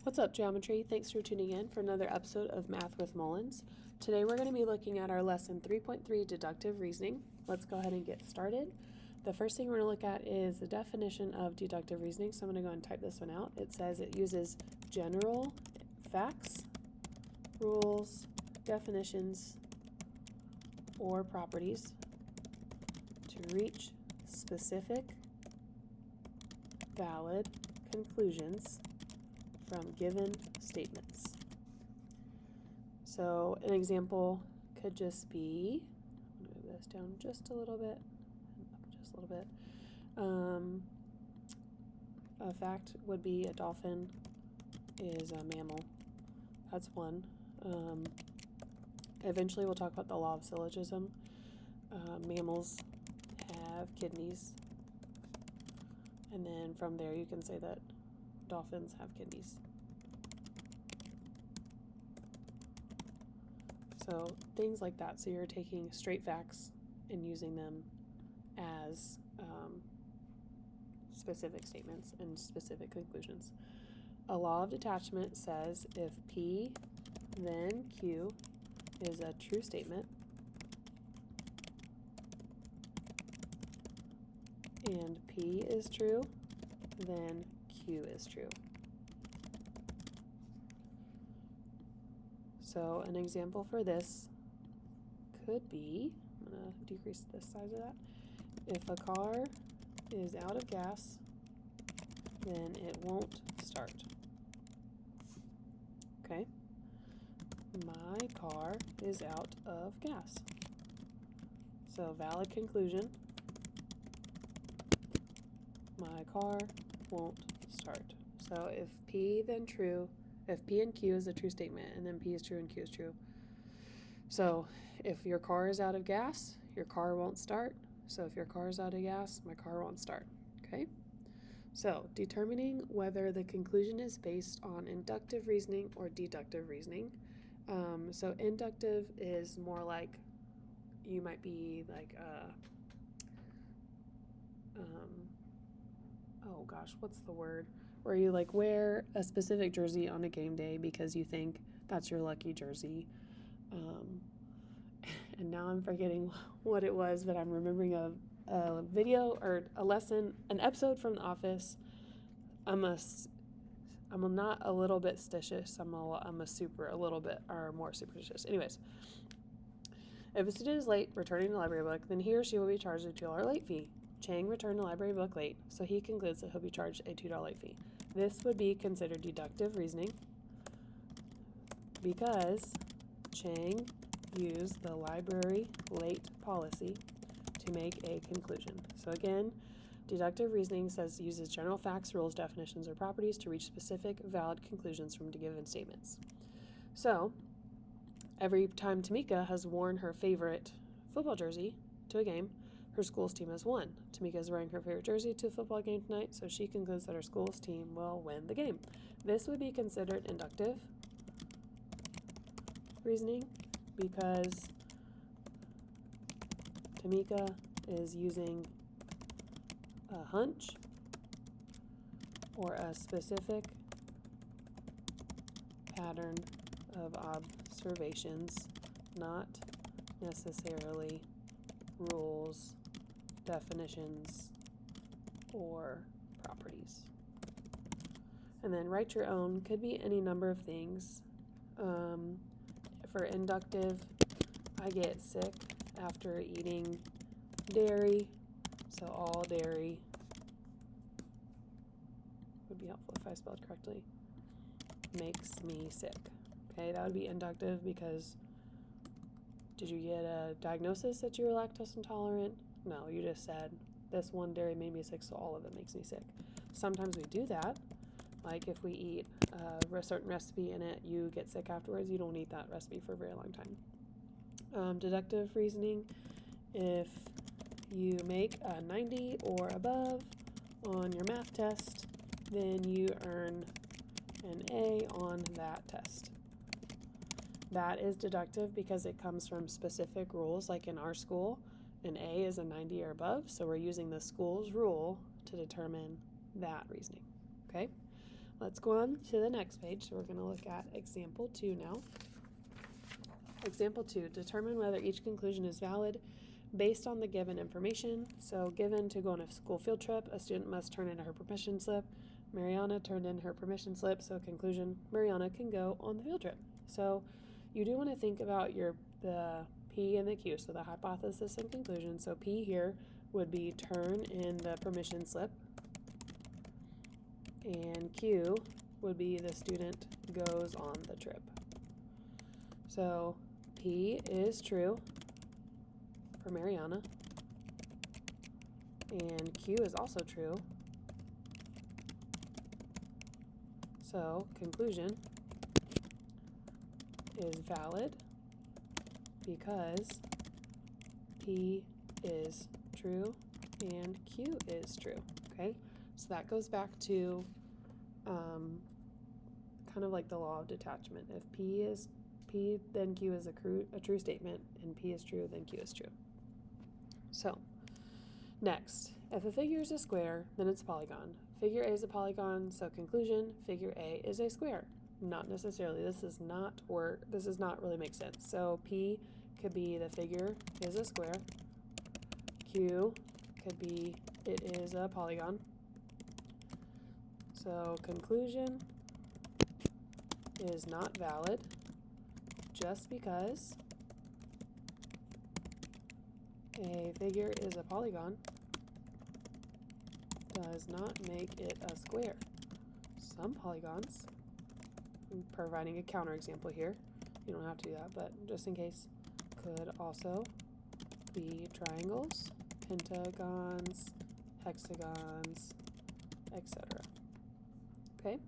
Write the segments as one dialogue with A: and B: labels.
A: What's up, Geometry? Thanks for tuning in for another episode of Math with Mullins. Today we're going to be looking at our lesson 3.3, Deductive Reasoning. Let's go ahead and get started. The first thing we're going to look at is the definition of deductive reasoning, so I'm going to go and type this one out. It says it uses general facts, rules, definitions, or properties to reach specific, valid conclusions from given statements. So an example could just be, move this down just a little bit, up just a little bit. A fact would be a dolphin is a mammal. That's one. Eventually we'll talk about the Law of Syllogism. Mammals have kidneys. And then from there you can say that dolphins have kidneys. So things like that. So you're taking straight facts and using them as specific statements and specific conclusions. A law of detachment says if P then Q is a true statement and P is true, then Q is true. So an example for this could be, I'm going to decrease the size of that. If a car is out of gas, then it won't start. Okay? My car is out of gas. So valid conclusion. My car won't start. So if P then true, if P and Q is a true statement, and then P is true and Q is true. So if your car is out of gas, your car won't start. So if your car is out of gas, my car won't start. Okay? So determining whether the conclusion is based on inductive reasoning or deductive reasoning. So inductive is more like, you might be like, oh gosh, what's the word? Where you like wear a specific jersey on a game day because you think that's your lucky jersey. And now I'm forgetting what it was, but I'm remembering a video or a lesson, an episode from The Office. I'm not a little bit stitious. I'm a little bit or more superstitious. Anyways, if a student is late returning the library book, then he or she will be charged a $2 late fee. Chang returned the library book late, so he concludes that he'll be charged a $2 late fee. This would be considered deductive reasoning because Chang used the library late policy to make a conclusion. So again, deductive reasoning uses general facts, rules, definitions, or properties to reach specific, valid conclusions from given statements. So every time Tamika has worn her favorite football jersey to a game, her school's team has won. Tamika is wearing her favorite jersey to a football game tonight, so she concludes that her school's team will win the game. This would be considered inductive reasoning because Tamika is using a hunch or a specific pattern of observations, not necessarily rules, definitions, or properties. And then write your own could be any number of things. For inductive, I get sick after eating dairy, so all dairy would be helpful if I spelled correctly. Makes me sick. Okay, that would be inductive because did you get a diagnosis that you were lactose intolerant? No, you just said this one dairy made me sick, so all of it makes me sick. Sometimes we do that. Like if we eat a certain recipe in it, you get sick afterwards, you don't eat that recipe for a very long time. Deductive reasoning, if you make a 90 or above on your math test, then you earn an A on that test. That is deductive because it comes from specific rules. Like in our school, an A is a 90 or above, so we're using the school's rule to determine that reasoning. Okay? let's go on to the next page. So we're going to look at example 2 now. Example 2, determine whether each conclusion is valid based on the given information. So given to go on a school field trip, a student must turn in her permission slip. Mariana turned in her permission slip, so conclusion, Mariana can go on the field trip. So you do want to think about the P and the Q, so the hypothesis and conclusion. So P here would be turn in the permission slip, and Q would be the student goes on the trip. So P is true for Mariana, and Q is also true. So conclusion is valid because P is true and Q is true. Okay, so that goes back to kind of like the law of detachment. If P is P, then Q is a true statement, and P is true, then Q is true. So next, if a figure is a square, then it's a polygon. Figure A is a polygon, so conclusion, figure A is a square. Not necessarily. This does not really make sense. So P could be the figure is a square. Q could be it is a polygon. So conclusion is not valid just because a figure is a polygon does not make it a square. Some polygons, I'm providing a counterexample here, you don't have to do that, but just in case, could also be triangles, pentagons, hexagons, etc. Okay?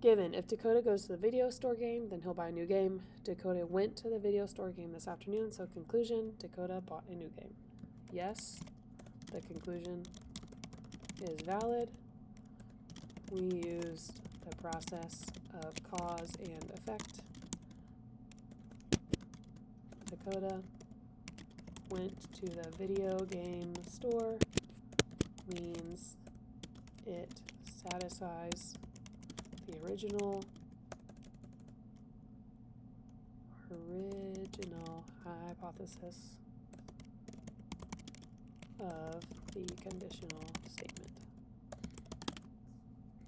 A: Given, if Dakota goes to the video store game, then he'll buy a new game. Dakota went to the video store game this afternoon, so conclusion, Dakota bought a new game. Yes, the conclusion is valid. We used the process of cause and effect. Dakota went to the video game store means it satisfies the original hypothesis of the conditional statement.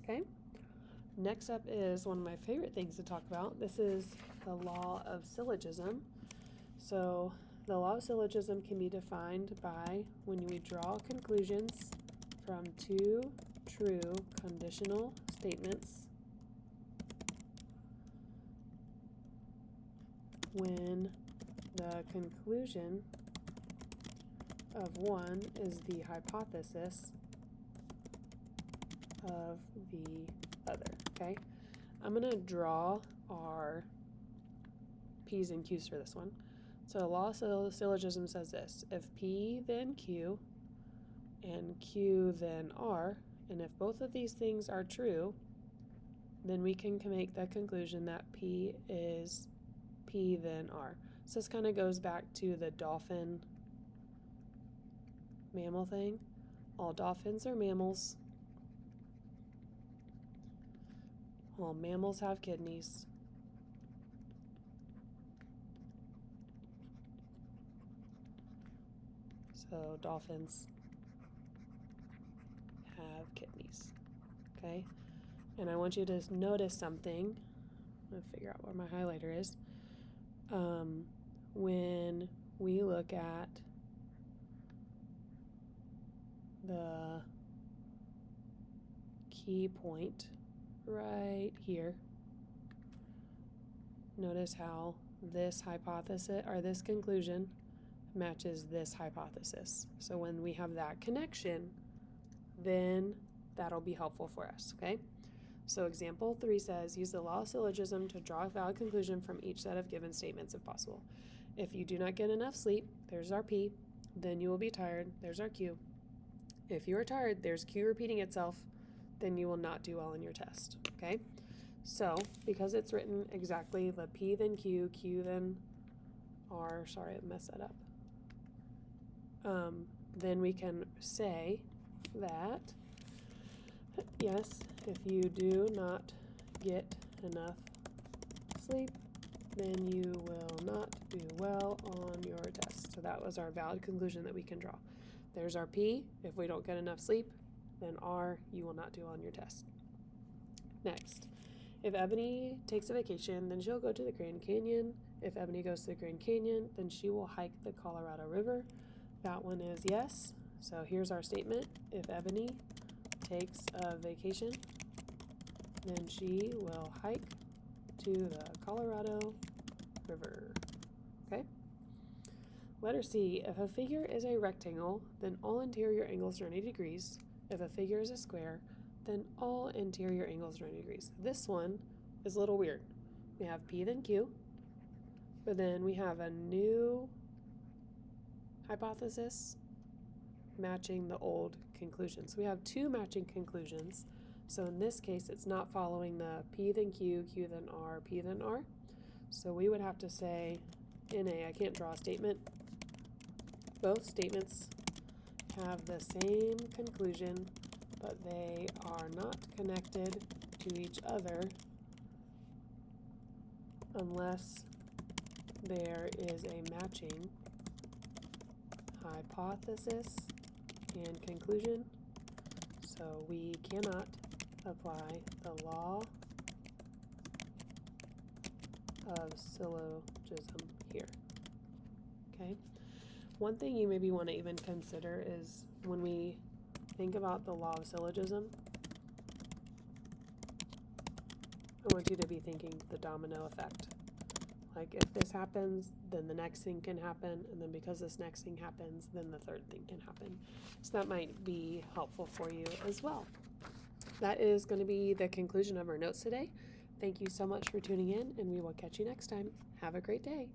A: Okay, next up is one of my favorite things to talk about. This is the law of syllogism. So the law of syllogism can be defined by when we draw conclusions from two true conditional statements when the conclusion of one is the hypothesis of the other. Okay, I'm going to draw our P's and Q's for this one. So the law of syllogism says this: if P then Q and Q then R, and if both of these things are true, then we can make the conclusion that P is P then R. So this kind of goes back to the dolphin mammal thing. All dolphins are mammals. All mammals have kidneys. So dolphins have kidneys. Okay? And I want you to notice something. I'm going to figure out where my highlighter is. When we look at the key point right here, notice how this hypothesis or this conclusion matches this hypothesis. So when we have that connection, then that'll be helpful for us, okay? So example 3 says, use the law of syllogism to draw a valid conclusion from each set of given statements if possible. If you do not get enough sleep, there's our P, then you will be tired, there's our Q. If you are tired, there's Q repeating itself, then you will not do well in your test, okay? So, because it's written exactly the P then Q, Q then R, sorry, I messed that up. Then we can say that Yes, if you do not get enough sleep, then you will not do well on your test. So that was our valid conclusion that we can draw. There's our P. If we don't get enough sleep, then R, you will not do on your test. Next, if Ebony takes a vacation, then she'll go to the Grand Canyon. If Ebony goes to the Grand Canyon, then she will hike the Colorado River. That one is yes. So here's our statement. If Ebony takes a vacation, then she will hike to the Colorado River. Okay? Letter C, if a figure is a rectangle, then all interior angles are 90 degrees. If a figure is a square, then all interior angles are 90 degrees. This one is a little weird. We have P then Q, but then we have a new hypothesis matching the old conclusion. So we have two matching conclusions. So in this case, it's not following the P then Q, Q then R, P then R. So we would have to say in A, I can't draw a statement. Both statements have the same conclusion, but they are not connected to each other unless there is a matching hypothesis and conclusion. So we cannot apply the law of syllogism here. Okay? One thing you maybe want to even consider is when we think about the law of syllogism, I want you to be thinking the domino effect. Like if this happens, then the next thing can happen, and then because this next thing happens, then the third thing can happen. So that might be helpful for you as well. That is going to be the conclusion of our notes today. Thank you so much for tuning in, and we will catch you next time. Have a great day.